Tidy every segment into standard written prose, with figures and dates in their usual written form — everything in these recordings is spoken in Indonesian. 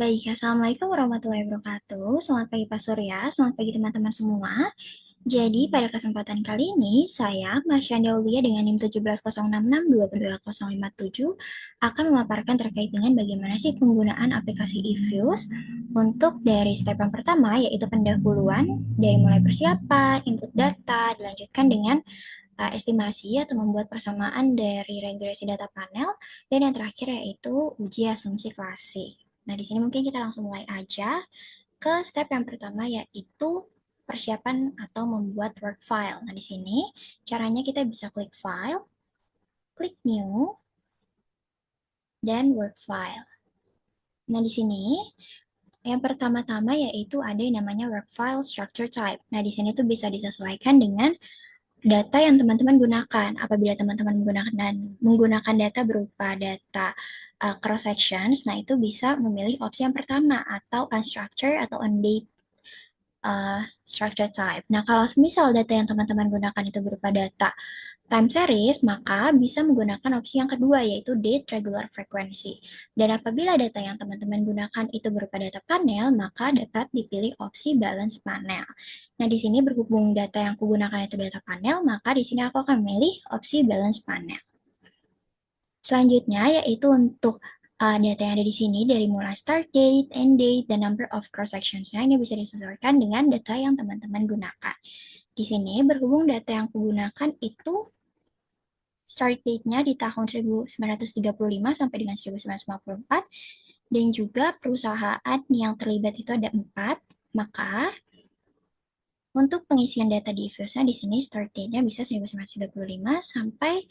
Baik, Assalamualaikum warahmatullahi wabarakatuh. Selamat pagi Pak Surya, selamat pagi teman-teman semua. Jadi pada kesempatan kali ini, saya, Masyanda Aulia dengan NIM 1706622257 akan memaparkan terkait dengan bagaimana sih penggunaan aplikasi eViews untuk dari step yang pertama, yaitu pendahuluan, dari mulai persiapan, input data, dilanjutkan dengan estimasi atau membuat persamaan dari regresi data panel, dan yang terakhir yaitu uji asumsi klasik. Nah, di sini mungkin kita langsung mulai aja ke step yang pertama yaitu persiapan atau membuat work file. Nah, di sini caranya kita bisa klik file, klik new, dan work file. Nah, di sini yang pertama-tama yaitu ada yang namanya work file structure type. Nah, di sini tuh bisa disesuaikan dengan data yang teman-teman gunakan. Apabila teman-teman menggunakan data berupa data cross sections, nah itu bisa memilih opsi yang pertama atau unstructured atau undate structure type. Nah, kalau misal data yang teman-teman gunakan itu berupa data time series, maka bisa menggunakan opsi yang kedua, yaitu date regular frequency. Dan apabila data yang teman-teman gunakan itu berupa data panel, maka dapat dipilih opsi balance panel. Nah, di sini berhubung data yang kugunakan itu data panel, maka di sini aku akan memilih opsi balance panel. Selanjutnya, yaitu untuk data yang ada di sini dari mulai start date, end date, dan number of cross sections-nya ini bisa disesuaikan dengan data yang teman-teman gunakan. Di sini berhubung data yang kugunakan itu start date-nya di tahun 1935 sampai dengan 1954, dan juga perusahaan yang terlibat itu ada 4, maka untuk pengisian data di eViews-nya di sini start date-nya bisa 1935 sampai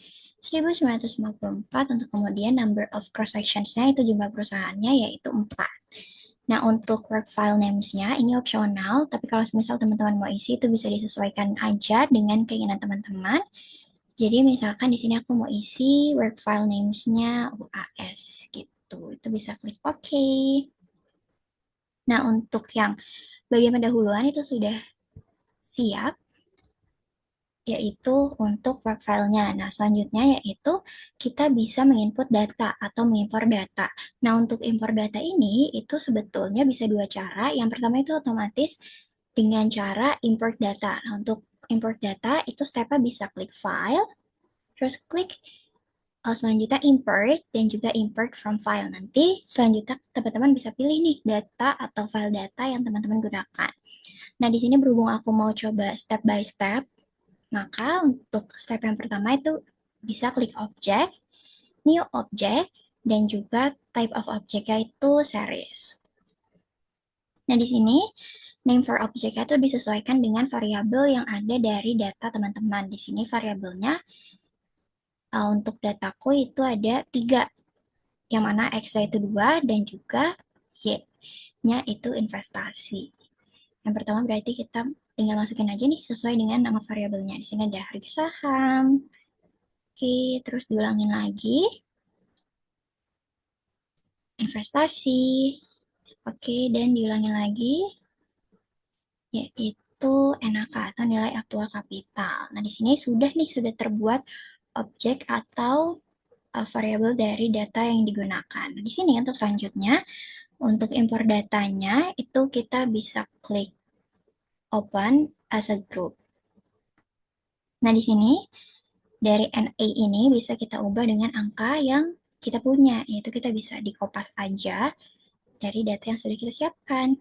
1954, untuk kemudian number of cross sections-nya itu jumlah perusahaannya yaitu 4. Nah, untuk work file names-nya ini opsional, tapi kalau misal teman-teman mau isi itu bisa disesuaikan aja dengan keinginan teman-teman. Jadi misalkan di sini aku mau isi work file names-nya UAS gitu. Itu bisa klik OK. Nah, untuk yang bagian pendahuluan itu sudah siap, yaitu untuk work file-nya. Nah, selanjutnya yaitu kita bisa menginput data atau mengimpor data. Nah, untuk impor data ini itu sebetulnya bisa dua cara. Yang pertama itu otomatis dengan cara import data. Nah, untuk import data itu step-nya bisa klik file, terus klik selanjutnya import dan juga import from file. Nanti selanjutnya teman-teman bisa pilih nih data atau file data yang teman-teman gunakan. Nah, di sini berhubung aku mau coba step by step, maka untuk step yang pertama itu bisa klik object, new object, dan juga type of object-nya itu series. Nah, di sini name for object itu disesuaikan dengan variabel yang ada dari data teman-teman. Di sini variabelnya untuk dataku itu ada 3, yang mana X-nya itu 2 dan juga Y-nya itu investasi. Yang pertama berarti kita tinggal masukin aja nih sesuai dengan nama variabelnya. Di sini ada harga saham. Oke, terus diulangin lagi. Investasi. Oke, dan diulangin lagi, yaitu NAK atau nilai aktual kapital. Nah, di sini sudah terbuat objek atau variabel dari data yang digunakan. Nah, di sini untuk selanjutnya, untuk impor datanya itu kita bisa klik open as a group. Nah, di sini dari NA ini bisa kita ubah dengan angka yang kita punya, yaitu kita bisa di kopas aja dari data yang sudah kita siapkan.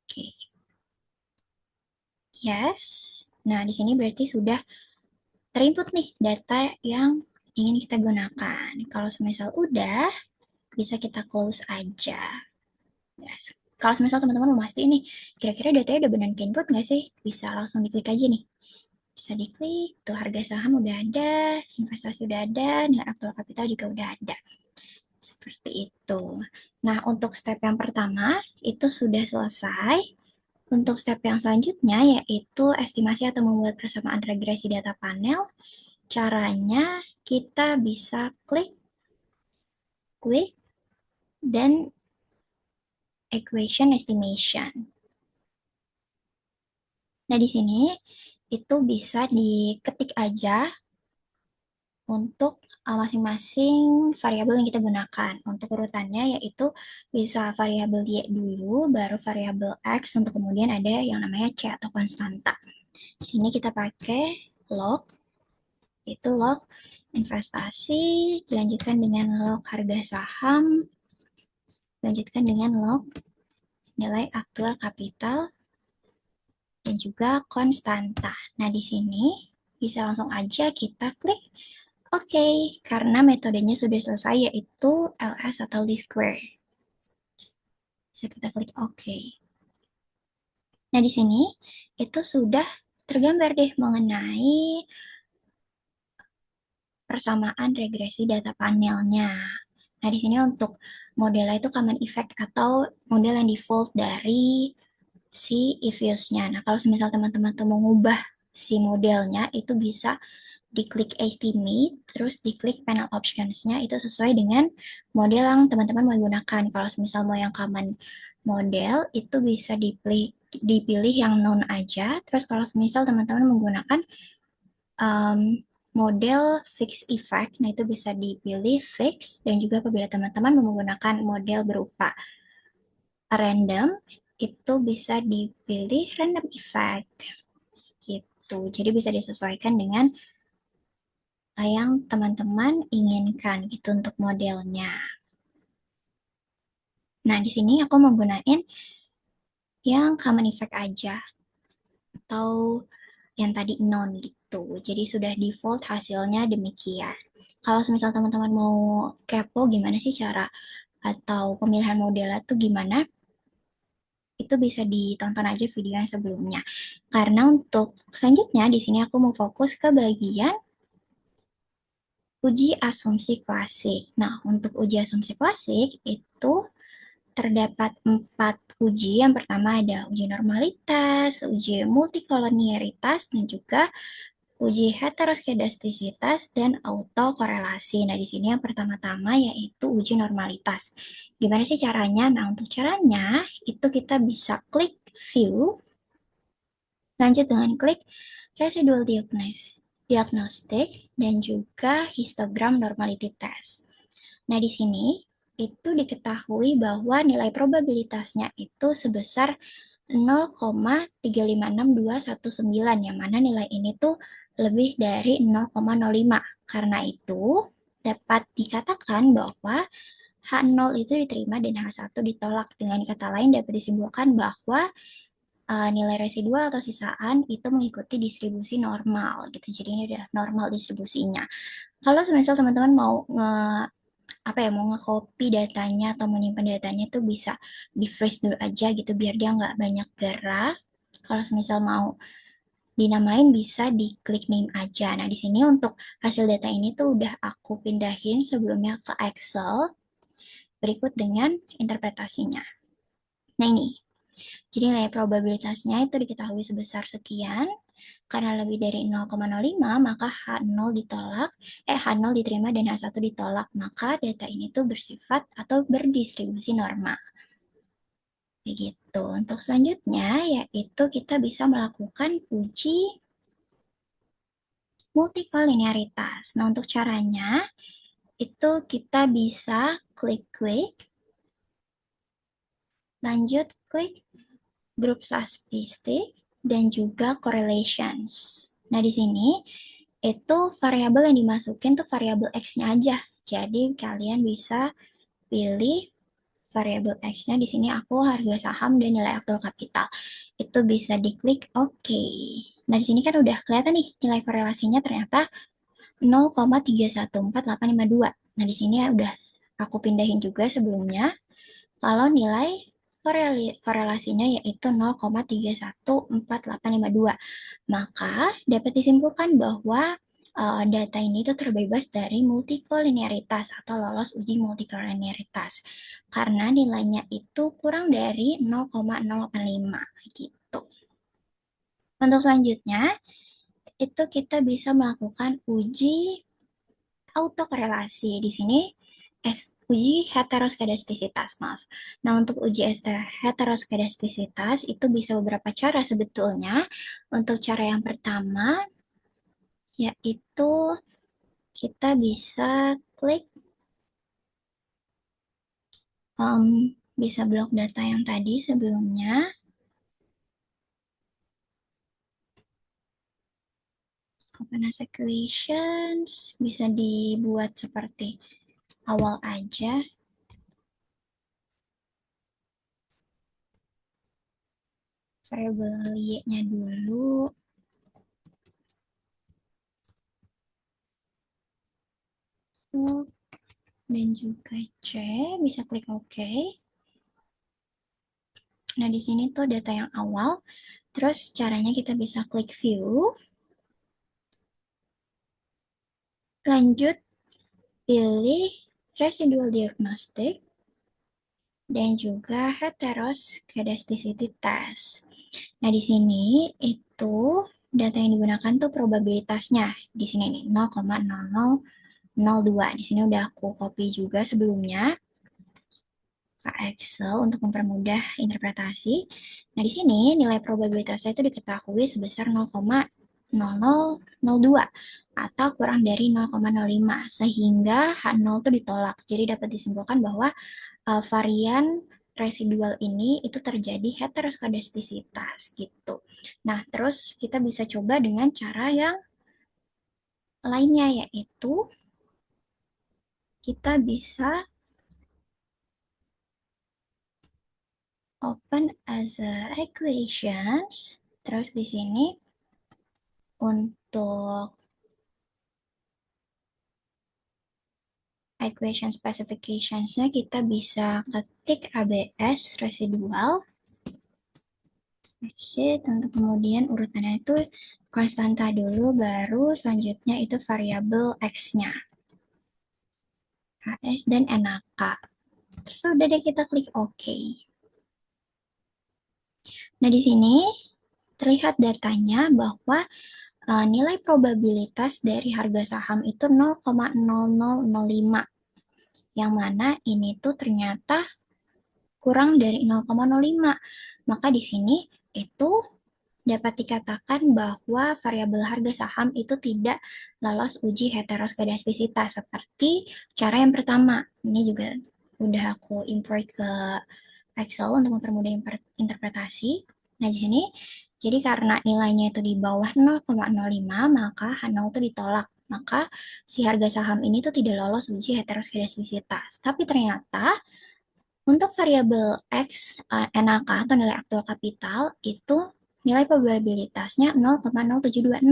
Oke. Yes. Nah, di sini berarti sudah terinput nih data yang ingin kita gunakan. Kalau semisal udah, bisa kita close aja. Yes. Kalau semisal teman-teman mau mastiin nih, kira-kira datanya udah benar input nggak sih? Bisa langsung diklik aja nih. Bisa diklik, tuh harga saham udah ada, investasi udah ada, nilai aktual kapital juga udah ada. Seperti itu. Nah, untuk step yang pertama itu sudah selesai. Untuk step yang selanjutnya yaitu estimasi atau membuat persamaan regresi data panel. Caranya kita bisa klik quick dan equation estimation. Nah, di sini itu bisa diketik aja untuk masing-masing variabel yang kita gunakan. Untuk urutannya yaitu bisa variabel Y dulu, baru variabel X, untuk kemudian ada yang namanya C atau konstanta. Di sini kita pakai log, itu log investasi, dilanjutkan dengan log harga saham, dilanjutkan dengan log nilai aktual kapital, dan juga konstanta. Nah, di sini bisa langsung aja kita klik OK, karena metodenya sudah selesai, yaitu LS atau least square. Bisa kita klik OK. Nah, di sini itu sudah tergambar deh mengenai persamaan regresi data panelnya. Nah, di sini untuk modelnya itu common effect atau model yang default dari si EViews-nya. Nah, kalau misal teman-teman mau mengubah si modelnya, itu bisa diklik estimate, terus diklik panel options-nya, itu sesuai dengan model yang teman-teman mau gunakan. Kalau misal mau yang common model, itu bisa dipilih yang known aja. Terus kalau misal teman-teman menggunakan um, model fixed effect, nah itu bisa dipilih fix, dan juga apabila teman-teman menggunakan model berupa random, itu bisa dipilih random effect gitu. Jadi bisa disesuaikan dengan yang teman-teman inginkan gitu untuk modelnya. Nah, di sini aku menggunakan yang common effect aja atau yang tadi non gitu. Jadi sudah default hasilnya demikian. Kalau misal teman-teman mau kepo gimana sih cara atau pemilihan modelnya tuh gimana, itu bisa ditonton aja video yang sebelumnya. Karena untuk selanjutnya di sini aku mau fokus ke bagian uji asumsi klasik. Nah, untuk uji asumsi klasik itu terdapat 4 uji. Yang pertama ada uji normalitas, uji multikolonialitas, dan juga uji heteroskedastisitas dan autokorelasi. Nah, di sini yang pertama-tama yaitu uji normalitas. Gimana sih caranya? Nah, untuk caranya itu kita bisa klik view, lanjut dengan klik residual diagnostic, dan juga histogram normality test. Nah, di sini itu diketahui bahwa nilai probabilitasnya itu sebesar 0,356219, yang mana nilai ini tuh lebih dari 0,05. Karena itu dapat dikatakan bahwa H0 itu diterima dan H1 ditolak. Dengan kata lain dapat disimpulkan bahwa nilai residual atau sisaan itu mengikuti distribusi normal gitu. Jadi ini adalah normal distribusinya. Kalau semisal teman-teman mau mau nge-copy datanya atau menyimpan datanya itu bisa di freeze dulu aja gitu biar dia nggak banyak gerak. Kalau misal mau dinamain bisa diklik name aja. Nah, di sini untuk hasil data ini tuh udah aku pindahin sebelumnya ke Excel berikut dengan interpretasinya. Nah, ini. Jadi nilai probabilitasnya itu diketahui sebesar sekian. Karena lebih dari 0,05, maka H0 ditolak, H0 diterima dan H1 ditolak. Maka data ini tuh bersifat atau berdistribusi normal. Begitu. Untuk selanjutnya, yaitu kita bisa melakukan uji multikolinearitas. Nah, untuk caranya, itu kita bisa klik, lanjut klik grup statistik, dan juga correlations. Nah, di sini itu variabel yang dimasukin tuh variabel X-nya aja. Jadi kalian bisa pilih variabel X-nya. Di sini aku harga saham dan nilai aktual kapital. Itu bisa diklik OK. Nah, di sini kan udah kelihatan nih nilai korelasinya ternyata 0,314852. Nah, di sini udah aku pindahin juga sebelumnya. Kalau nilai korelasinya yaitu 0,314852. Maka dapat disimpulkan bahwa data ini itu terbebas dari multikolinearitas atau lolos uji multikolinearitas karena nilainya itu kurang dari 0,085 gitu. Untuk selanjutnya itu kita bisa melakukan uji autokorelasi. Di sini uji heteroskedastisitas, maaf. Nah, untuk uji heteroskedastisitas itu bisa beberapa cara sebetulnya. Untuk cara yang pertama yaitu kita bisa klik bisa blok data yang tadi sebelumnya. Open as equations bisa dibuat seperti awal aja. Variabel y-nya dulu. Dan juga C, bisa klik OK. Nah, di sini tuh data yang awal. Terus caranya kita bisa klik View. Lanjut, pilih Residual Diagnostic dan juga Heteroscedasticity Test. Nah, di sini itu data yang digunakan tuh probabilitasnya. Di sini nih, 0,0002. Di sini udah aku copy juga sebelumnya ke Excel untuk mempermudah interpretasi. Nah, di sini nilai probabilitasnya itu diketahui sebesar 0,0002 atau kurang dari 0,05 sehingga H0 itu ditolak. Jadi dapat disimpulkan bahwa varian residual ini itu terjadi heteroskedastisitas gitu. Nah, terus kita bisa coba dengan cara yang lainnya, yaitu kita bisa open as a equations. Terus di sini untuk equation specifications-nya kita bisa ketik ABS residual. Exit, untuk kemudian urutannya itu konstanta dulu, baru selanjutnya itu variabel X-nya. HS dan NAK. Terus udah deh kita klik OK. Nah, di sini terlihat datanya bahwa nilai probabilitas dari harga saham itu 0,0005. Yang mana ini tuh ternyata kurang dari 0,05. Maka di sini itu dapat dikatakan bahwa variabel harga saham itu tidak lolos uji heteroskedastisitas seperti cara yang pertama. Ini juga udah aku import ke Excel untuk mempermudah interpretasi. Nah, di sini jadi karena nilainya itu di bawah 0,05 maka H0 itu ditolak. Maka si harga saham ini tuh tidak lolos uji heteroskedastisitas. Tapi ternyata untuk variabel X, NAK atau nilai aktual kapital, itu nilai probabilitasnya 0,0726,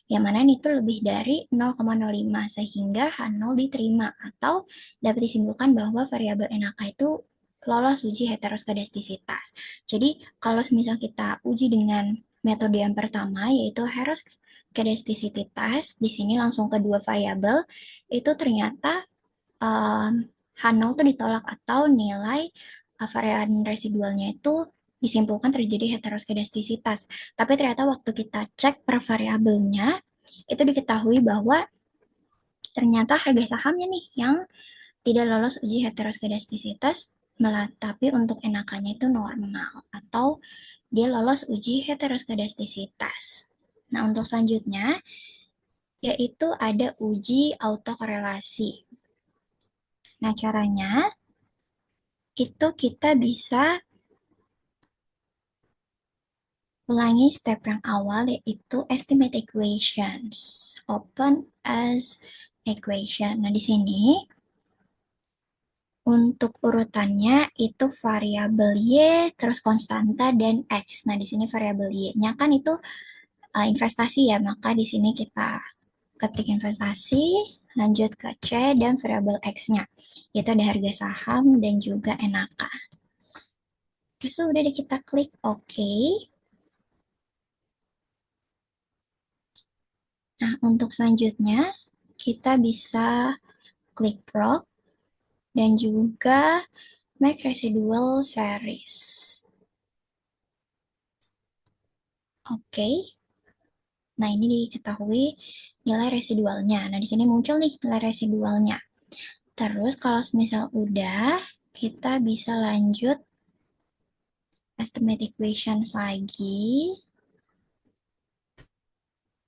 yang mana itu lebih dari 0,05, sehingga H0 diterima, atau dapat disimpulkan bahwa variabel NAK itu lolos uji heteroskedastisitas. Jadi, kalau misal kita uji dengan metode yang pertama, yaitu heteroskedasticity test, di sini langsung kedua variabel, itu ternyata um, H0 itu ditolak atau nilai varian residualnya itu disimpulkan terjadi heteroskedastisitas. Tapi ternyata waktu kita cek per variabelnya, itu diketahui bahwa ternyata harga sahamnya nih yang tidak lolos uji heteroskedastisitas, tapi untuk NAK-nya itu normal atau dia lolos uji heteroskedastisitas. Nah, untuk selanjutnya yaitu ada uji autokorelasi. Nah, caranya itu kita bisa ulangi step yang awal yaitu estimate equations. Open as equation. Nah, di sini untuk urutannya itu variabel Y, terus konstanta dan X. Nah, di sini variabel Y-nya kan itu investasi ya, maka di sini kita ketik investasi, lanjut ke C dan variabel X-nya. Itu ada harga saham dan juga NAK. Terus udah kita klik OK. Nah, untuk selanjutnya kita bisa klik Proc dan juga make residual series. Oke. Nah, ini diketahui nilai residualnya. Nah, di sini muncul nih nilai residualnya. Terus kalau misal udah, kita bisa lanjut estimate equations lagi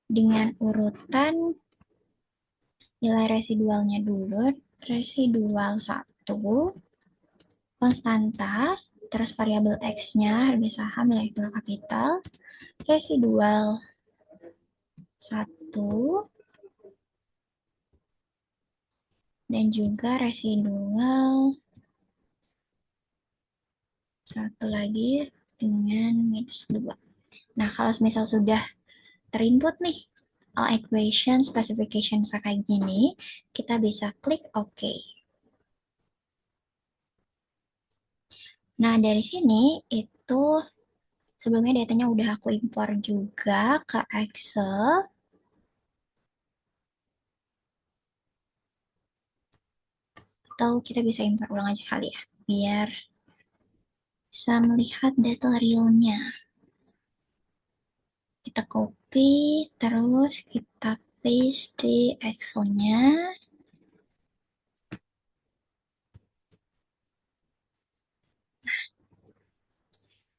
dengan urutan nilai residualnya dulu, residual 1, konstanta, terus variabel X-nya, harga saham, nilai jual kapital, residual 1, dan juga residual 1 lagi dengan -2. Nah, kalau misal sudah terinput nih, all equation specification kayak gini, kita bisa klik OK. Nah, dari sini itu sebelumnya datanya udah aku impor juga ke Excel. Atau kita bisa impor ulang aja kali ya, biar bisa melihat data realnya. Kita copy, terus kita paste di Excel-nya.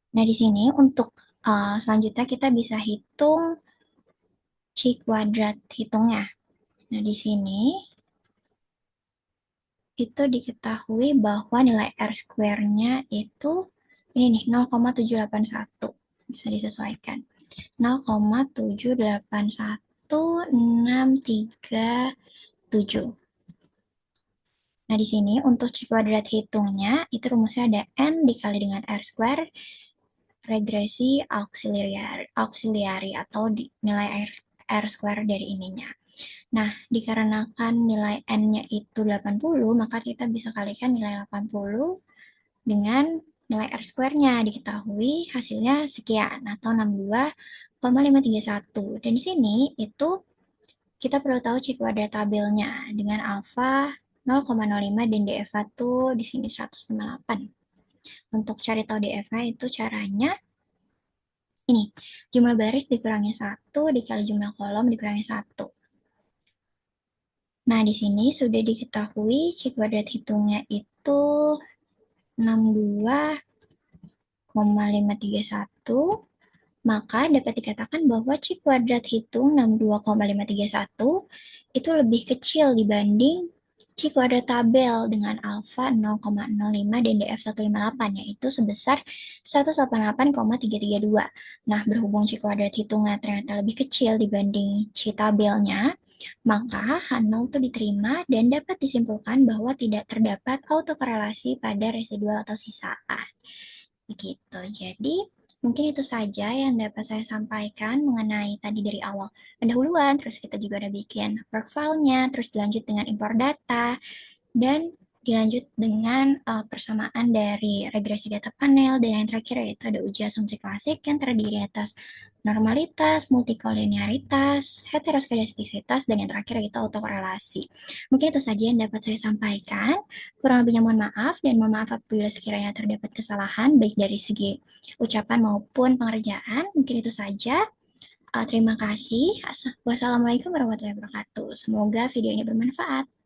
Nah, di sini untuk selanjutnya kita bisa hitung C kuadrat hitungnya. Nah, di sini itu diketahui bahwa nilai R square-nya itu ini nih 0,781. Bisa disesuaikan. 0,7816337. Nah, di sini untuk C kuadrat hitungnya, itu rumusnya ada N dikali dengan R square, regresi auxiliary atau nilai R square dari ininya. Nah, dikarenakan nilai N-nya itu 80, maka kita bisa kalikan nilai 80 dengan nilai R square-nya. Diketahui hasilnya sekian, atau 62,531. Dan di sini itu kita perlu tahu C kuadrat tabelnya dengan alfa 0,05 dan DFA tuh di sini 108. Untuk cari tahu DFA itu caranya ini, jumlah baris dikurangi 1 dikali jumlah kolom dikurangi 1. Nah, di sini sudah diketahui C kuadrat hitungnya itu 62,531. Maka dapat dikatakan bahwa C kuadrat hitung 62,531 itu lebih kecil dibanding C kuadrat tabel dengan alfa 0,05 dan DF 158, yaitu sebesar 188,332. Nah, berhubung C kuadrat hitungnya ternyata lebih kecil dibanding C tabelnya, maka H0 itu diterima dan dapat disimpulkan bahwa tidak terdapat autokorelasi pada residual atau sisaan. Begitu. Jadi, mungkin itu saja yang dapat saya sampaikan mengenai tadi dari awal pendahuluan, terus kita juga ada bikin work file-nya, terus dilanjut dengan impor data, dan dilanjut dengan persamaan dari regresi data panel, dan yang terakhir yaitu ada uji asumsi klasik yang terdiri atas normalitas, multikolinearitas, heteroskedastisitas, dan yang terakhir yaitu autokorelasi. Mungkin itu saja yang dapat saya sampaikan. Kurang lebihnya mohon maaf, dan mohon maaf apabila sekiranya terdapat kesalahan, baik dari segi ucapan maupun pengerjaan. Mungkin itu saja. Terima kasih. Wassalamualaikum warahmatullahi wabarakatuh. Semoga video ini bermanfaat.